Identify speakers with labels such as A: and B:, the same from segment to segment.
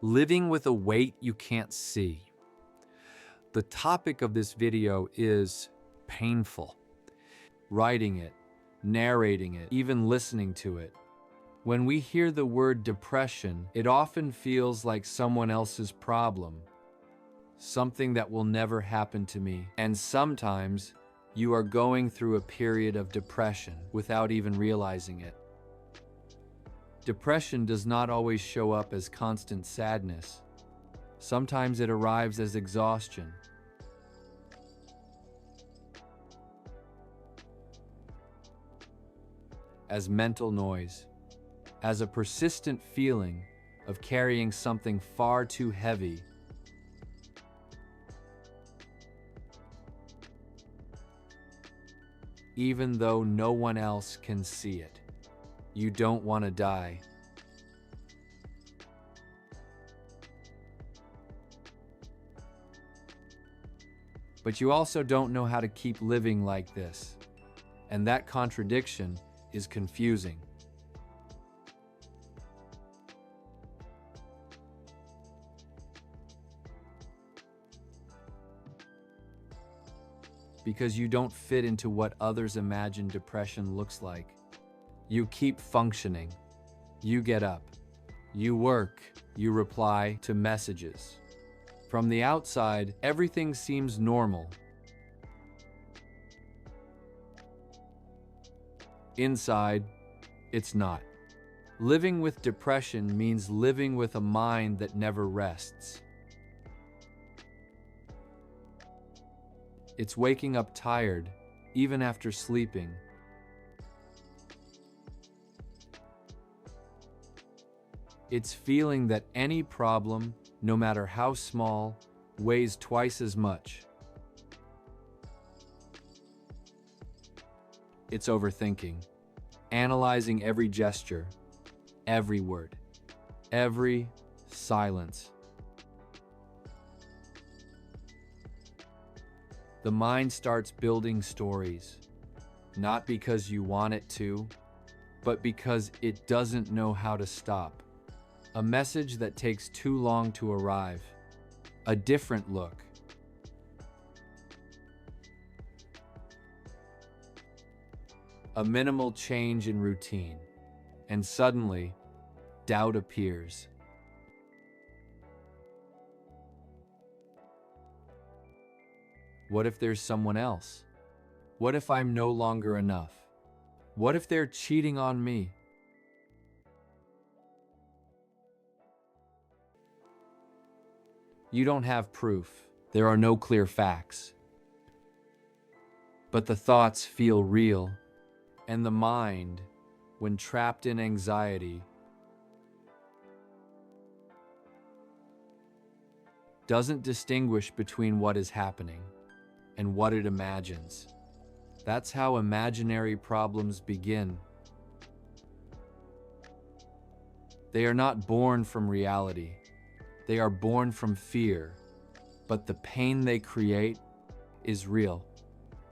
A: Living with a weight you can't see. The topic of this video is painful. Writing it, narrating it, even listening to it. When we hear the word depression, it often feels like someone else's problem, something that will never happen to me. And sometimes you are going through a period of depression without even realizing it. Depression does not always show up as constant sadness. Sometimes it arrives as exhaustion. As mental noise. As a persistent feeling of carrying something far too heavy. Even though no one else can see it. You don't want to die. But you also don't know how to keep living like this. And that contradiction is confusing. Because you don't fit into what others imagine depression looks like. You keep functioning. You get up. You work. You reply to messages. From the outside, everything seems normal. Inside, it's not. Living with depression means living with a mind that never rests. It's waking up tired, even after sleeping. It's feeling that any problem, no matter how small, weighs twice as much. It's overthinking, analyzing every gesture, every word, every silence. The mind starts building stories, not because you want it to, but because it doesn't know how to stop. A message that takes too long to arrive. A different look. A minimal change in routine. And suddenly, doubt appears. What if there's someone else? What if I'm no longer enough? What if they're cheating on me? You don't have proof. There are no clear facts. But the thoughts feel real, and the mind, when trapped in anxiety, doesn't distinguish between what is happening and what it imagines. That's how imaginary problems begin. They are not born from reality. They are born from fear, but the pain they create is real.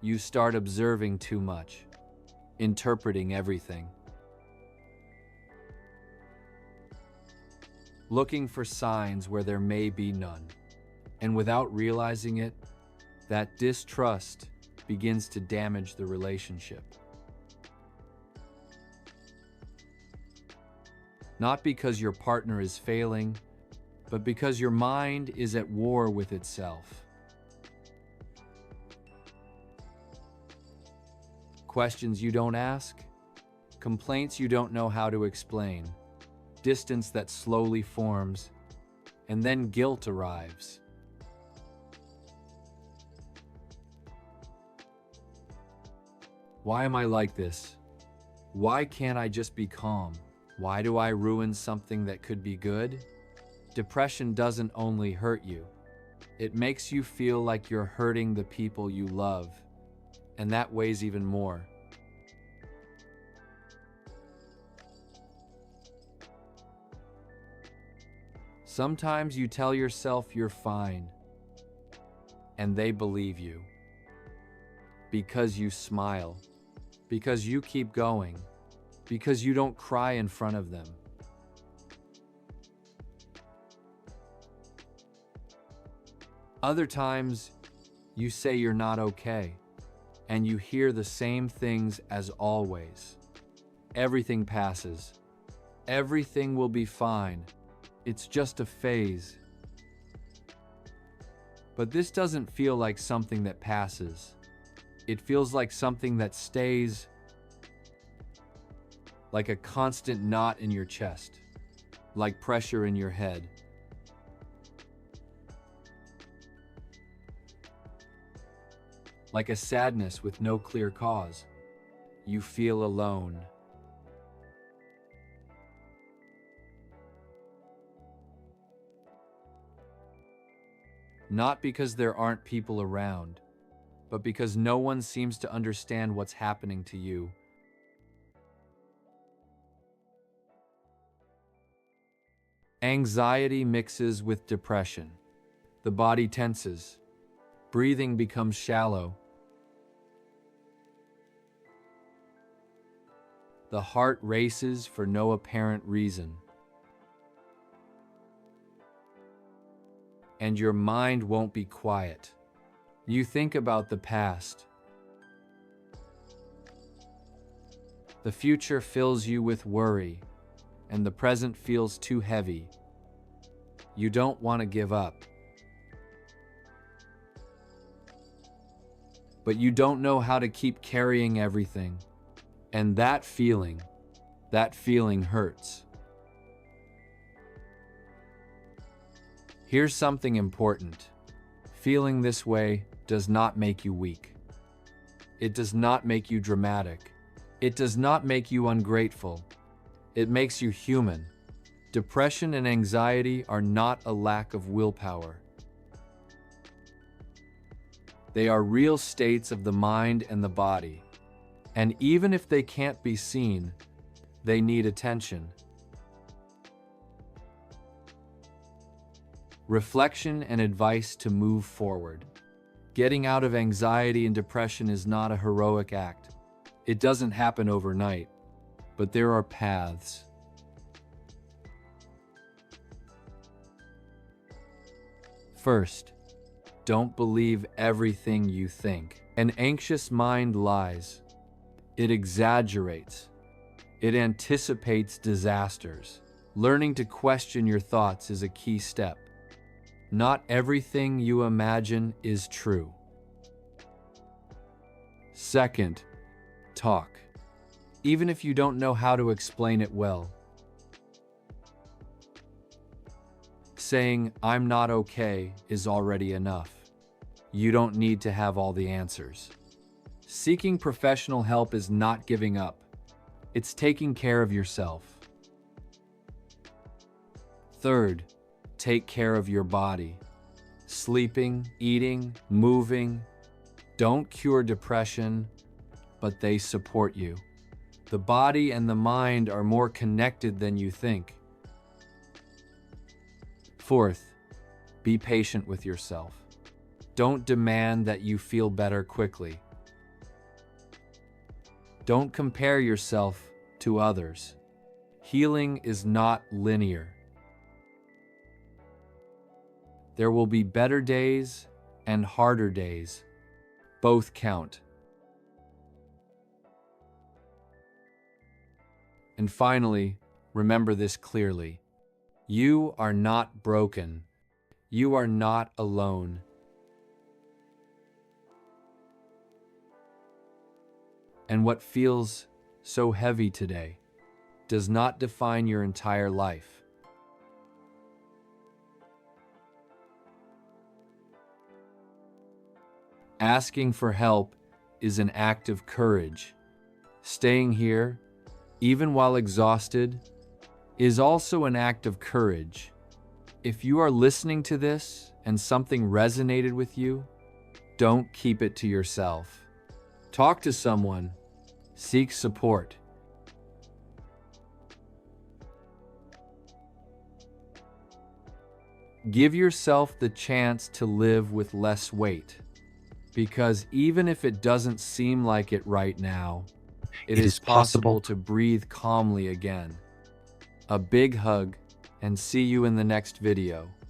A: You start observing too much, interpreting everything, looking for signs where there may be none. And without realizing it, that distrust begins to damage the relationship. Not because your partner is failing, but because your mind is at war with itself. Questions you don't ask, complaints you don't know how to explain, distance that slowly forms, and then guilt arrives. Why am I like this? Why can't I just be calm? Why do I ruin something that could be good? Depression doesn't only hurt you. It makes you feel like you're hurting the people you love, and that weighs even more. Sometimes you tell yourself you're fine, and they believe you. Because you smile, because you keep going, because you don't cry in front of them. Other times, you say you're not okay, and you hear the same things as always. Everything passes. Everything will be fine. It's just a phase. But this doesn't feel like something that passes. It feels like something that stays, like a constant knot in your chest, like pressure in your head. Like a sadness with no clear cause. You feel alone. Not because there aren't people around, but because no one seems to understand what's happening to you. Anxiety mixes with depression. The body tenses. Breathing becomes shallow. The heart races for no apparent reason. And your mind won't be quiet. You think about the past. The future fills you with worry, and the present feels too heavy. You don't want to give up. But you don't know how to keep carrying everything. And that feeling hurts. Here's something important. Feeling this way does not make you weak. It does not make you dramatic. It does not make you ungrateful. It makes you human. Depression and anxiety are not a lack of willpower. They are real states of the mind and the body. And even if they can't be seen, they need attention. Reflection and advice to move forward. Getting out of anxiety and depression is not a heroic act. It doesn't happen overnight, but there are paths. First, don't believe everything you think. An anxious mind lies. It exaggerates. It anticipates disasters. Learning to question your thoughts is a key step. Not everything you imagine is true. Second, talk. Even if you don't know how to explain it well. Saying, "I'm not okay," is already enough. You don't need to have all the answers. Seeking professional help is not giving up. It's taking care of yourself. Third, take care of your body. Sleeping, eating, moving don't cure depression, but they support you. The body and the mind are more connected than you think. Fourth, be patient with yourself. Don't demand that you feel better quickly. Don't compare yourself to others. Healing is not linear. There will be better days and harder days. Both count. And finally, remember this clearly. You are not broken. You are not alone. And what feels so heavy today does not define your entire life. Asking for help is an act of courage. Staying here, even while exhausted, is also an act of courage. If you are listening to this and something resonated with you, don't keep it to yourself. Talk to someone. Seek support. Give yourself the chance to live with less weight. Because even if it doesn't seem like it right now, it is possible to breathe calmly again. A big hug, and see you in the next video.